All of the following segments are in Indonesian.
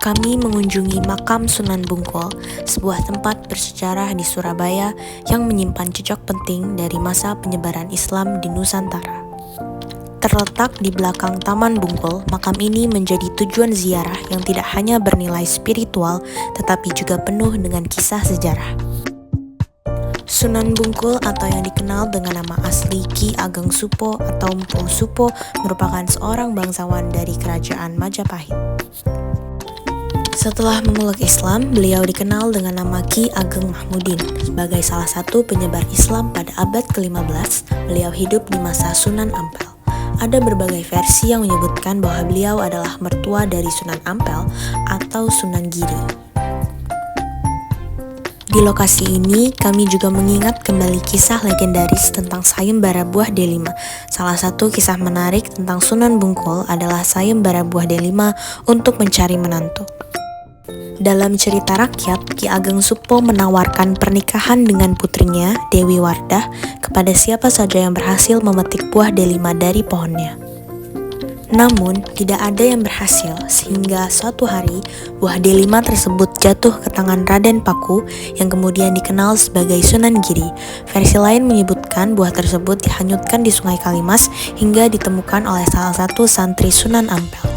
Kami mengunjungi makam Sunan Bungkul, sebuah tempat bersejarah di Surabaya yang menyimpan jejak penting dari masa penyebaran Islam di Nusantara. Terletak di belakang Taman Bungkul, makam ini menjadi tujuan ziarah yang tidak hanya bernilai spiritual, tetapi juga penuh dengan kisah sejarah. Sunan Bungkul atau yang dikenal dengan nama asli Ki Ageng Supo atau Mpu Supo merupakan seorang bangsawan dari Kerajaan Majapahit. Setelah memeluk Islam, beliau dikenal dengan nama Ki Ageng Mahmudin. Sebagai salah satu penyebar Islam pada abad ke-15, beliau hidup di masa Sunan Ampel. Ada berbagai versi yang menyebutkan bahwa beliau adalah mertua dari Sunan Ampel atau Sunan Giri. Di lokasi ini, kami juga mengingat kembali kisah legendaris tentang sayembara buah delima. Salah satu kisah menarik tentang Sunan Bungkul adalah sayembara buah delima untuk mencari menantu. Dalam cerita rakyat, Ki Ageng Supo menawarkan pernikahan dengan putrinya, Dewi Wardah, kepada siapa saja yang berhasil memetik buah delima dari pohonnya. Namun, tidak ada yang berhasil, sehingga suatu hari, buah delima tersebut jatuh ke tangan Raden Paku, yang kemudian dikenal sebagai Sunan Giri. Versi lain menyebutkan buah tersebut dihanyutkan di Sungai Kalimas hingga ditemukan oleh salah satu santri Sunan Ampel.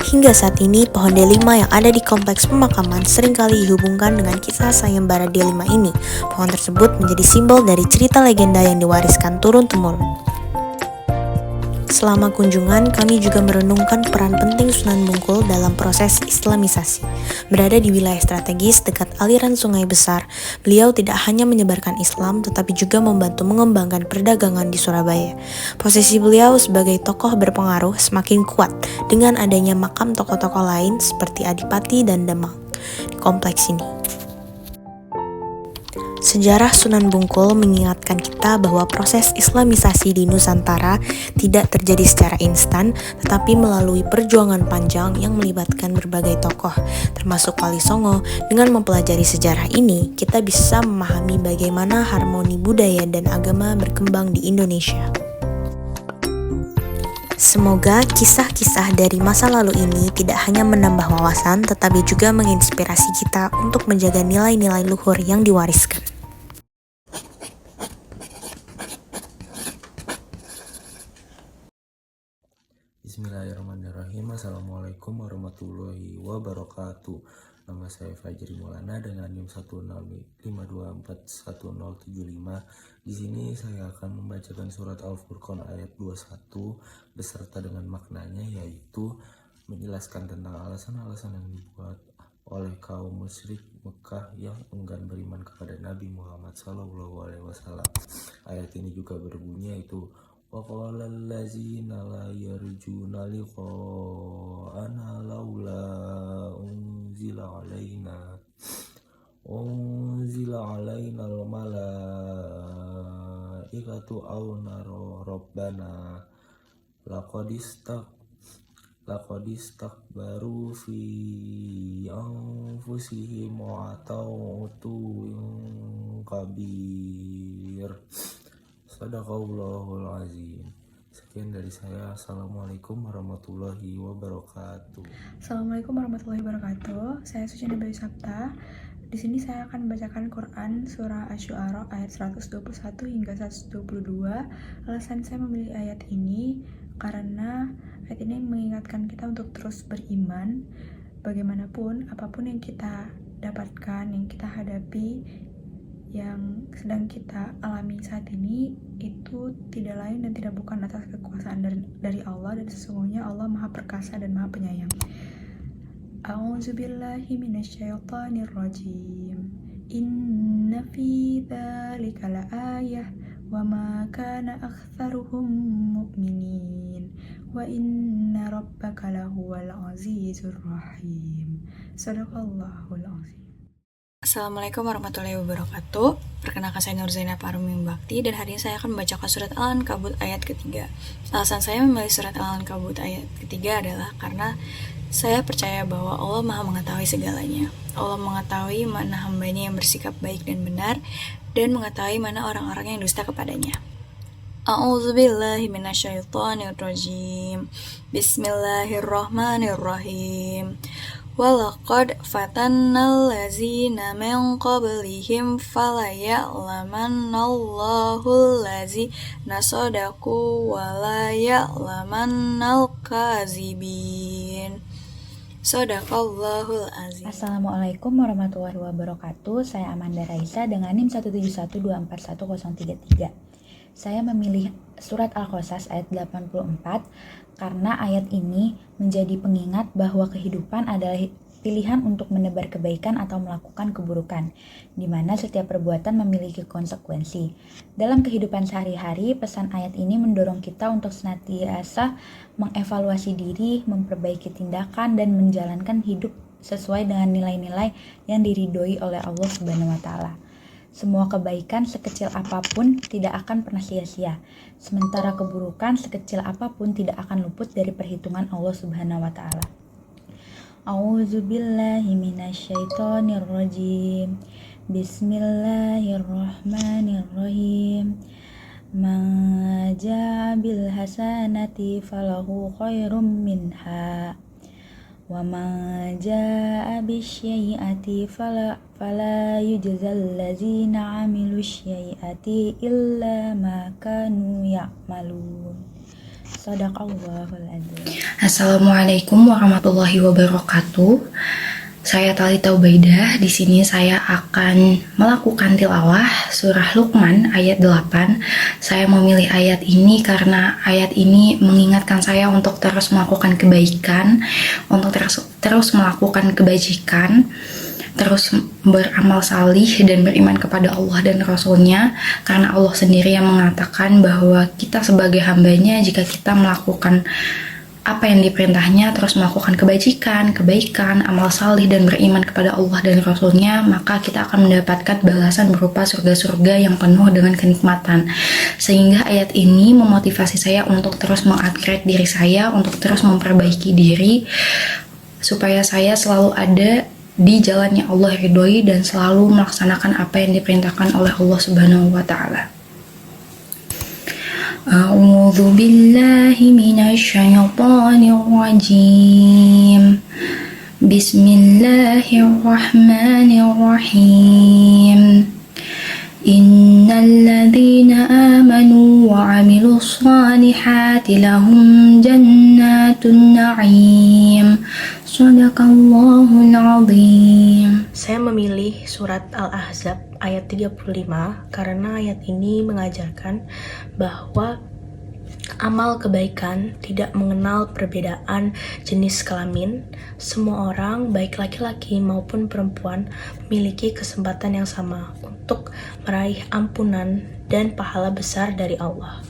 Hingga saat ini, pohon delima yang ada di kompleks pemakaman seringkali dihubungkan dengan kisah sayembara delima ini. Pohon tersebut menjadi simbol dari cerita legenda yang diwariskan turun-temurun. Selama kunjungan, kami juga merenungkan peran penting Sunan Bungkul dalam proses Islamisasi. Berada di wilayah strategis dekat aliran sungai besar, beliau tidak hanya menyebarkan Islam, tetapi juga membantu mengembangkan perdagangan di Surabaya. Posisi beliau sebagai tokoh berpengaruh semakin kuat dengan adanya makam tokoh-tokoh lain seperti Adipati dan Demak di kompleks ini. Sejarah Sunan Bungkul mengingatkan kita bahwa proses Islamisasi di Nusantara tidak terjadi secara instan, tetapi melalui perjuangan panjang yang melibatkan berbagai tokoh, termasuk Wali Songo. Dengan mempelajari sejarah ini, kita bisa memahami bagaimana harmoni budaya dan agama berkembang di Indonesia. Semoga kisah-kisah dari masa lalu ini tidak hanya menambah wawasan, tetapi juga menginspirasi kita untuk menjaga nilai-nilai luhur yang diwariskan. Bismillahirrahmanirrahim. Assalamualaikum warahmatullahi wabarakatuh. Nama saya Fajri Maulana dengan NIM 105241075. Di sini saya akan membacakan surat Al-Furqan ayat 21 beserta dengan maknanya, yaitu menjelaskan tentang alasan-alasan yang dibuat oleh kaum musyrik Mekah yang enggan beriman kepada Nabi Muhammad SAW. Ayat ini juga berbunyi, yaitu وَقَالَ الَّذِينَ لَا يَرْجُونَ لِقَاءَنَا لَوْلَا أُنْزِلَ عَلَيْنَا الْمَلَائِكَةُ أَوْ نَرَى رَبَّنَا لَقَدِ اسْتَكْبَرُوا فِي أَنْفُسِهِمْ وَعَتَوْا عُتُوًّا كَبِيرًا. Sadaqallahul azim. Sekian dari saya. Assalamualaikum warahmatullahi wabarakatuh. Assalamualaikum warahmatullahi wabarakatuh. Saya Suci Bayu Sabta. Di sini saya akan membacakan Quran surah Asy-Syu'ara ayat 121 hingga 122. Alasan saya memilih ayat ini karena ayat ini mengingatkan kita untuk terus beriman. Bagaimanapun, apapun yang kita dapatkan, yang kita hadapi, yang sedang kita alami saat ini, itu tidak lain dan tidak bukan atas kekuasaan dari Allah, dan sesungguhnya Allah Maha Perkasa dan Maha Penyayang. A'udzubillahi minasyaitonir rajim. Inna fi dzalika laayah wa ma kana aktsaruhum mu'minin wa inna rabbaka lahuwal azizur rahim. Shadaqallahul azim. Assalamualaikum warahmatullahi wabarakatuh. Perkenalkan, saya Nur Zainab Arumi Bakti, dan hari ini saya akan membacakan surat Al-Ankabut ayat ketiga. Alasan saya memilih surat Al-Ankabut ayat ketiga adalah karena saya percaya bahwa Allah Maha mengetahui segalanya. Allah mengetahui mana hambanya yang bersikap baik dan benar, dan mengetahui mana orang-orang yang dusta kepadanya. A'udzubillahi minasyaitonirrajim. Bismillahirrahmanirrahim. Walaqad fatannal lazina min qablihim falaya'lamannallahu allazina sadaqu walaya'lamannal kazibin. Shadaqallahul azim. Assalamualaikum warahmatullahi wabarakatuh. Saya Amanda Raisa dengan NIM 171241033. Saya memilih surat Al-Qasas ayat 84 karena ayat ini menjadi pengingat bahwa kehidupan adalah pilihan untuk menebar kebaikan atau melakukan keburukan, di mana setiap perbuatan memiliki konsekuensi. Dalam kehidupan sehari-hari, pesan ayat ini mendorong kita untuk senantiasa mengevaluasi diri, memperbaiki tindakan, dan menjalankan hidup sesuai dengan nilai-nilai yang diridhoi oleh Allah Subhanahu wa Ta'ala. Semua kebaikan sekecil apapun tidak akan pernah sia-sia, sementara keburukan sekecil apapun tidak akan luput dari perhitungan Allah Subhanahu wa Ta'ala. A'udzubillahi minasyaitonirrajim. Bismillahirrahmanirrahim. Man jaa bil hasanati falahu khairum minha wa man jaa bisyai'ati fala yujzal ladzina 'amilus syai'ati illa ma kanu ya'malun. Shadaqallahul azim. Assalamualaikum warahmatullahi wabarakatuh. Saya Thalita Ubaidah. Di sini saya akan melakukan tilawah surah Luqman ayat 8. Saya memilih ayat ini karena ayat ini mengingatkan saya untuk terus melakukan kebaikan, untuk terus melakukan kebajikan, terus beramal salih dan beriman kepada Allah dan Rasul-Nya, karena Allah sendiri yang mengatakan bahwa kita sebagai hambanya, jika kita melakukan apa yang diperintahnya, terus melakukan kebajikan, kebaikan, amal salih dan beriman kepada Allah dan Rasul-Nya, maka kita akan mendapatkan balasan berupa surga-surga yang penuh dengan kenikmatan. Sehingga ayat ini memotivasi saya untuk terus mengupgrade diri saya, untuk terus memperbaiki diri, supaya saya selalu ada di jalan yang Allah ridhoi dan selalu melaksanakan apa yang diperintahkan oleh Allah Subhanahu wa Ta'ala. A'udzu billahi minasyaitonir rajim. Bismillahirrahmanirrahim. Innal ladzina amanu wa 'amilus shalihati lahum jannatun na'im. Shadaqallahul azim. Saya memilih surat Al-Ahzab ayat 35 karena ayat ini mengajarkan bahwa amal kebaikan tidak mengenal perbedaan jenis kelamin. Semua orang, baik laki-laki maupun perempuan, memiliki kesempatan yang sama untuk meraih ampunan dan pahala besar dari Allah.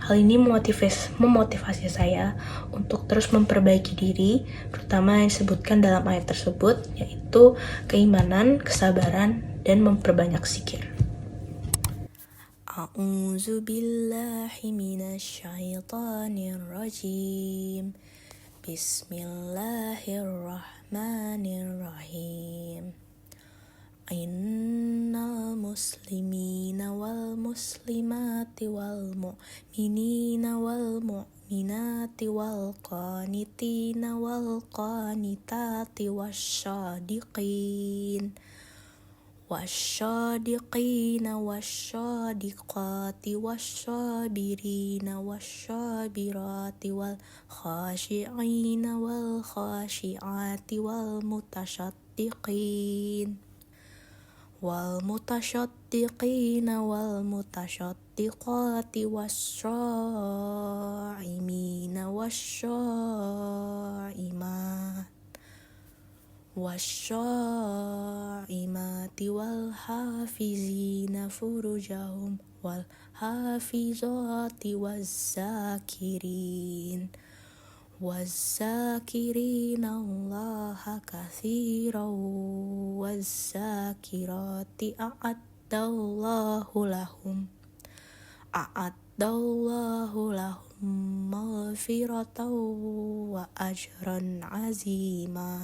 Hal ini memotivasi saya untuk terus memperbaiki diri, terutama yang disebutkan dalam ayat tersebut, yaitu keimanan, kesabaran, dan memperbanyak zikir. A'udzu billahi minasyaitonir rajim. Bismillahirrahmanirrahim. Innal muslimina wal muslimati wal mu'minina wal mu'minati wal qanitina wal qanitati wasyadiqin wasyadiqati wasyabirina wasyabirati wal khashi'ina wal khashi'ati wal mutasyaddiqin wal mutasyaddiqina wal mutasyaddiqati wasya'imina wasyaimat wasya'imati wal hafizina furujahum wal hafizati wazzakirin wazzakirina Allaha katsiran wazzakirati a'addallahu lahum maghfiratan wa ajran azima.